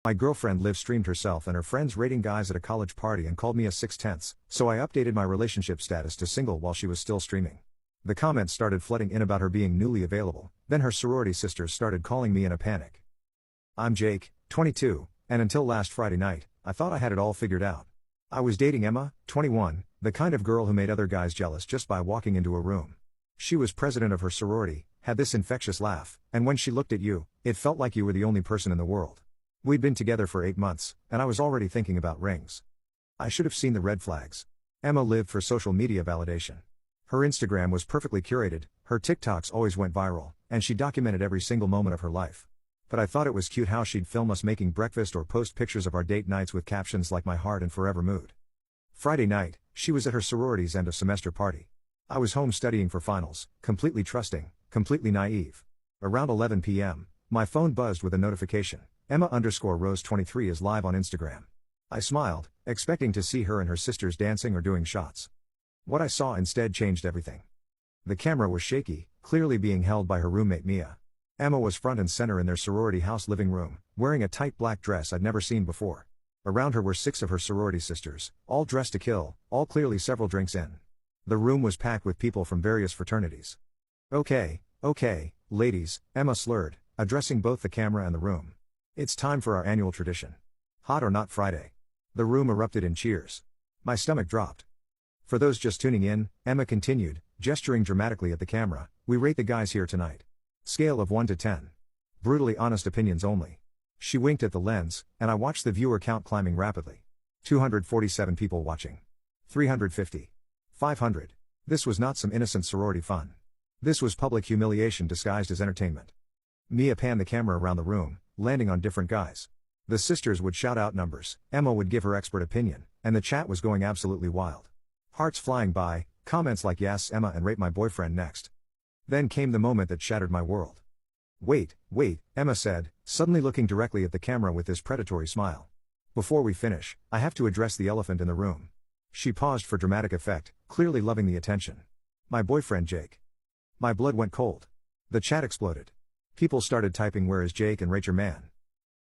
My girlfriend live streamed herself and her friends rating guys at a college party and called me a 6/10, so I updated my relationship status to single while she was still streaming. The comments started flooding in about her being newly available, then her sorority sisters started calling me in a panic. I'm Jake, 22, and until last Friday night, I thought I had it all figured out. I was dating Emma, 21, the kind of girl who made other guys jealous just by walking into a room. She was president of her sorority, had this infectious laugh, and when she looked at you, it felt like you were the only person in the world. We'd been together for 8 months, and I was already thinking about rings. I should have seen the red flags. Emma lived for social media validation. Her Instagram was perfectly curated, her TikToks always went viral, and she documented every single moment of her life. But I thought it was cute how she'd film us making breakfast or post pictures of our date nights with captions like "My heart and forever mood." Friday night, she was at her sorority's end of semester party. I was home studying for finals, completely trusting, completely naive. Around 11 p.m., my phone buzzed with a notification. Emma_Rose23 is live on Instagram. I smiled, expecting to see her and her sisters dancing or doing shots. What I saw instead changed everything. The camera was shaky, clearly being held by her roommate Mia. Emma was front and center in their sorority house living room, wearing a tight black dress I'd never seen before. Around her were 6 of her sorority sisters, all dressed to kill, all clearly several drinks in. The room was packed with people from various fraternities. Okay, ladies, Emma slurred, addressing both the camera and the room. It's time for our annual tradition. Hot or Not Friday. The room erupted in cheers. My stomach dropped. For those just tuning in, Emma continued, gesturing dramatically at the camera, we rate the guys here tonight. Scale of 1 to 10. Brutally honest opinions only. She winked at the lens, and I watched the viewer count climbing rapidly. 247 people watching. 350. 500. This was not some innocent sorority fun. This was public humiliation disguised as entertainment. Mia panned the camera around the room, landing on different guys. The sisters would shout out numbers, Emma would give her expert opinion, and the chat was going absolutely wild. Hearts flying by, comments like "Yes, Emma," and "Rate my boyfriend next." Then came the moment that shattered my world. Wait, Emma said, suddenly looking directly at the camera with this predatory smile. Before we finish, I have to address the elephant in the room. She paused for dramatic effect, clearly loving the attention. My boyfriend Jake. My blood went cold. The chat exploded. People started typing "Where is Jake" and "Rate your man."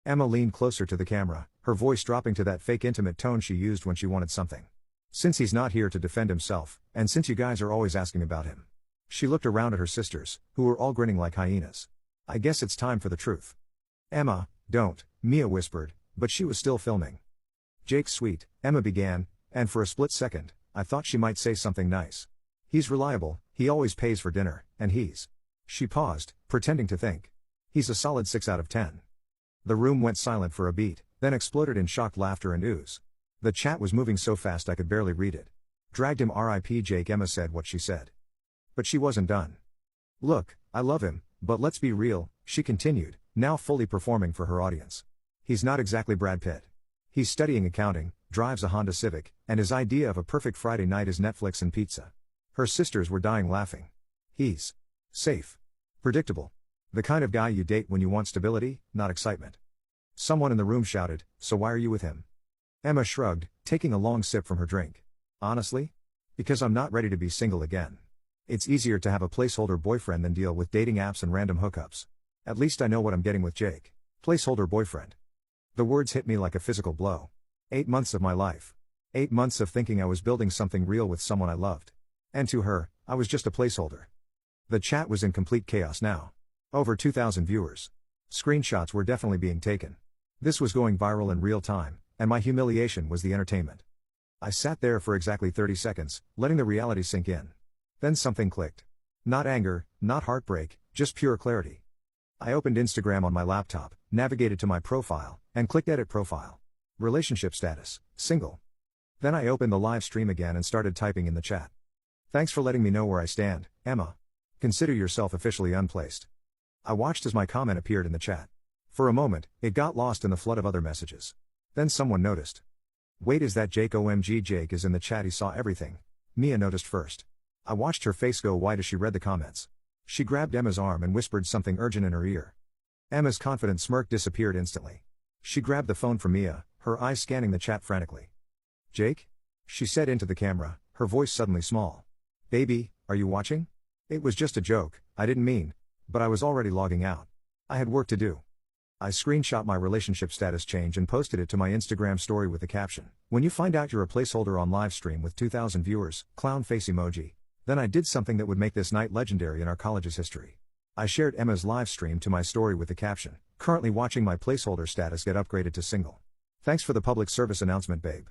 Emma leaned closer to the camera, her voice dropping to that fake intimate tone she used when she wanted something. Since he's not here to defend himself, and since you guys are always asking about him. She looked around at her sisters, who were all grinning like hyenas. I guess it's time for the truth. Emma, don't, Mia whispered, but she was still filming. Jake's sweet, Emma began, and for a split second, I thought she might say something nice. He's reliable, he always pays for dinner, and he's. She paused, pretending to think. He's a solid 6 out of 10. The room went silent for a beat, then exploded in shocked laughter and ooze. The chat was moving so fast I could barely read it. Dragged him RIP Jake, Emma said what she said. But she wasn't done. Look, I love him, but let's be real, she continued, now fully performing for her audience. He's not exactly Brad Pitt. He's studying accounting, drives a Honda Civic, and his idea of a perfect Friday night is Netflix and pizza. Her sisters were dying laughing. He's safe. Predictable. The kind of guy you date when you want stability, not excitement. Someone in the room shouted, so why are you with him? Emma shrugged, taking a long sip from her drink. Honestly? Because I'm not ready to be single again. It's easier to have a placeholder boyfriend than deal with dating apps and random hookups. At least I know what I'm getting with Jake. Placeholder boyfriend. The words hit me like a physical blow. 8 months of my life. 8 months of thinking I was building something real with someone I loved. And to her, I was just a placeholder. The chat was in complete chaos now. Over 2,000 viewers. Screenshots were definitely being taken. This was going viral in real time, and my humiliation was the entertainment. I sat there for exactly 30 seconds, letting the reality sink in. Then something clicked. Not anger, not heartbreak, just pure clarity. I opened Instagram on my laptop, navigated to my profile, and clicked Edit Profile. Relationship status, single. Then I opened the live stream again and started typing in the chat. Thanks for letting me know where I stand, Emma. Consider yourself officially unplaced. I watched as my comment appeared in the chat. For a moment, it got lost in the flood of other messages. Then someone noticed. Wait, is that Jake? OMG, Jake is in the chat, he saw everything. Mia noticed first. I watched her face go white as she read the comments. She grabbed Emma's arm and whispered something urgent in her ear. Emma's confident smirk disappeared instantly. She grabbed the phone from Mia, her eyes scanning the chat frantically. Jake? She said into the camera, her voice suddenly small. Baby, are you watching? It was just a joke, I didn't mean, but I was already logging out. I had work to do. I screenshot my relationship status change and posted it to my Instagram story with the caption, "When you find out you're a placeholder on livestream with 2,000 viewers, clown face emoji." Then I did something that would make this night legendary in our college's history. I shared Emma's livestream to my story with the caption, "Currently watching my placeholder status get upgraded to single. Thanks for the public service announcement, babe."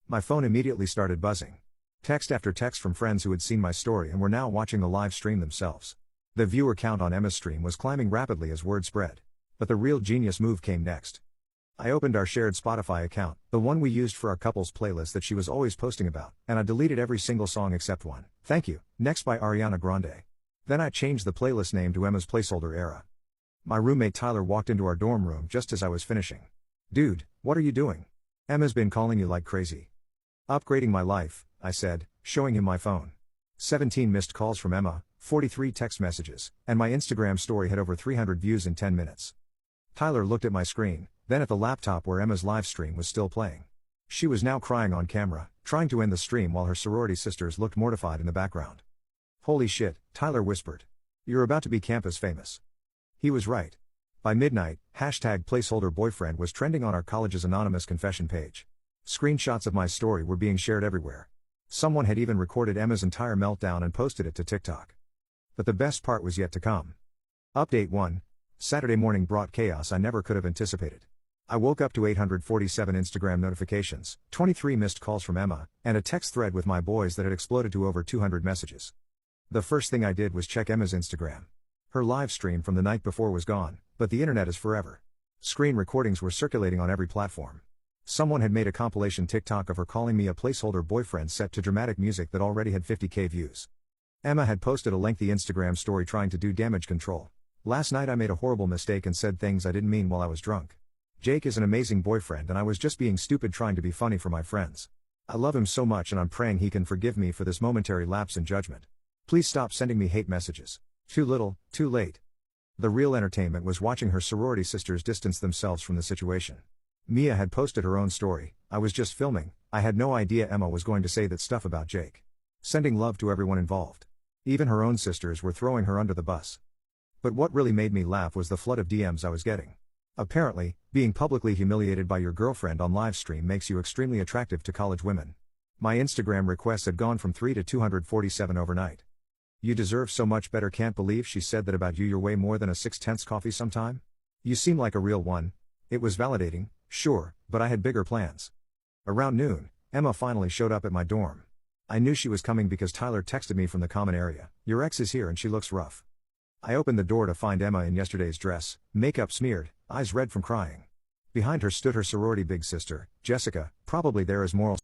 My phone immediately started buzzing. Text after text from friends who had seen my story and were now watching the live stream themselves. The viewer count on Emma's stream was climbing rapidly as word spread. But the real genius move came next. I opened our shared Spotify account, the one we used for our couples playlist that she was always posting about, and I deleted every single song except one, "Thank You, Next" by Ariana Grande. Then I changed the playlist name to Emma's Placeholder Era. My roommate Tyler walked into our dorm room just as I was finishing. "Dude, what are you doing? Emma's been calling you like crazy." "Upgrading my life," I said, showing him my phone. 17 missed calls from Emma, 43 text messages, and my Instagram story had over 300 views in 10 minutes. Tyler looked at my screen, then at the laptop where Emma's live stream was still playing. She was now crying on camera, trying to end the stream while her sorority sisters looked mortified in the background. "Holy shit," Tyler whispered. "You're about to be campus famous." He was right. By midnight, #placeholderboyfriend was trending on our college's anonymous confession page. Screenshots of my story were being shared everywhere. Someone had even recorded Emma's entire meltdown and posted it to TikTok. But the best part was yet to come. Update 1. Saturday morning brought chaos I never could have anticipated. I woke up to 847 Instagram notifications, 23 missed calls from Emma, and a text thread with my boys that had exploded to over 200 messages. The first thing I did was check Emma's Instagram. Her live stream from the night before was gone, but the internet is forever. Screen recordings were circulating on every platform. Someone had made a compilation TikTok of her calling me a placeholder boyfriend set to dramatic music that already had 50k views. Emma had posted a lengthy Instagram story trying to do damage control. "Last night I made a horrible mistake and said things I didn't mean while I was drunk. Jake is an amazing boyfriend and I was just being stupid trying to be funny for my friends. I love him so much and I'm praying he can forgive me for this momentary lapse in judgment. Please stop sending me hate messages. Too little, too late." The real entertainment was watching her sorority sisters distance themselves from the situation. Mia had posted her own story, "I was just filming, I had no idea Emma was going to say that stuff about Jake." Sending love to everyone involved. Even her own sisters were throwing her under the bus. But what really made me laugh was the flood of DMs I was getting. Apparently, being publicly humiliated by your girlfriend on livestream makes you extremely attractive to college women. My Instagram requests had gone from 3 to 247 overnight. "You deserve so much better, can't believe she said that about you, you're way more than a 6/10 coffee sometime. You seem like a real one." It was validating, sure, but I had bigger plans. Around noon, Emma finally showed up at my dorm. I knew she was coming because Tyler texted me from the common area, "Your ex is here and she looks rough." I opened the door to find Emma in yesterday's dress, makeup smeared, eyes red from crying. Behind her stood her sorority big sister, Jessica, probably there as moral